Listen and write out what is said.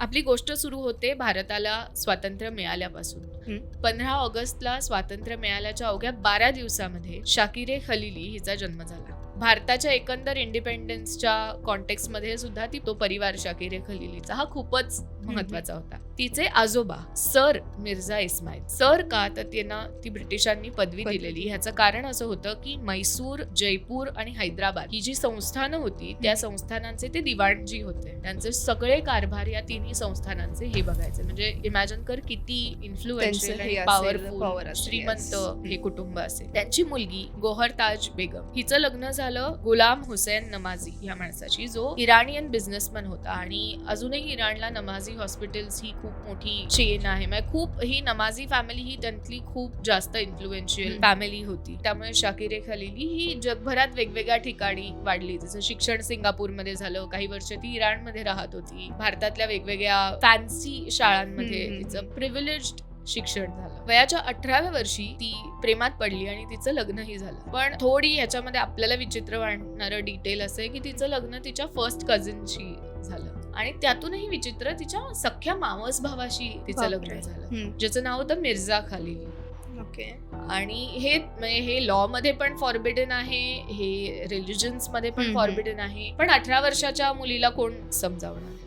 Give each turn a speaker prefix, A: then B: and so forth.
A: आपली गोष्ट सुरू होते भारताला स्वातंत्र्य मिळाल्यापासून. 15 ऑगस्टला स्वातंत्र्य मिळाल्याच्या अवघ्या 12 दिवसामध्ये शाकिरे खलिली हिचा जन्म झाला. भारताच्या एकंदर इंडिपेंडन्सच्या कॉन्टेक्स्ट सुद्धा तो परिवार शाकिरे खलिलीचा हा खूपच महत्वाचा होता. तिचे आजोबा सर मिर्झा इस्माईल. सर का तर त्यांना ती ब्रिटिशांनी पदवी दिलेली. ह्याचं कारण असं होतं की मैसूर, जयपूर आणि हैदराबाद ही जी संस्थानं होती त्या संस्थानांचे ते दिवाणजी होते. त्यांचे सगळे कारभार या तिन्ही संस्थानांचे हे बघायचे. म्हणजे इमॅजिन कर किती इन्फ्लुएन्शियल आणि पॉवरफुल श्रीमंत हे कुटुंब असेल. त्यांची मुलगी गोहर ताज बेगम हिचं लग्न झालं गुलाम हुसेन नमाजी ह्या माणसाची, जो इराणियन बिझनेसमॅन होता. आणि अजूनही इराणला नमाजी हॉस्पिटल्स ही खूप मोठी चेन आहे. म्हणजे खूप ही नमाजी फॅमिली ही त्यांतली खूप जास्त इन्फ्लुएन्शियल फॅमिली होती. त्यामुळे शाकिरे खलिली ही जगभरात वेगवेगळ्या ठिकाणी वाढली. जसं शिक्षण सिंगापूरमध्ये झालं, काही वर्ष ती इराणमध्ये राहत होती. भारतातल्या वेगवेगळ्या फॅन्सी शाळांमध्ये तिचं प्रिव्हिलेज्ड शिक्षण झालं. वयाच्या 18व्या वर्षी ती प्रेमात पडली आणि तिचं लग्नही झालं. पण थोडी ह्याच्यामध्ये आपल्याला विचित्र वाटणारं डिटेल असं आहे की तिचं लग्न तिच्या फर्स्ट कझिनशी झालं. आणि त्यातूनही विचित्र, तिच्या सख्ख्या मावस भावाशी तिचं लग्न झालं, ज्याचं नाव होतं मिर्झा खलिली.
B: ओके.
A: आणि हे लॉ मध्ये पण फॉरबिडन आहे, हे रिलिजन्स मध्ये पण फॉरबिडन आहे. पण 18 वर्षाच्या मुलीला कोण समजावणार.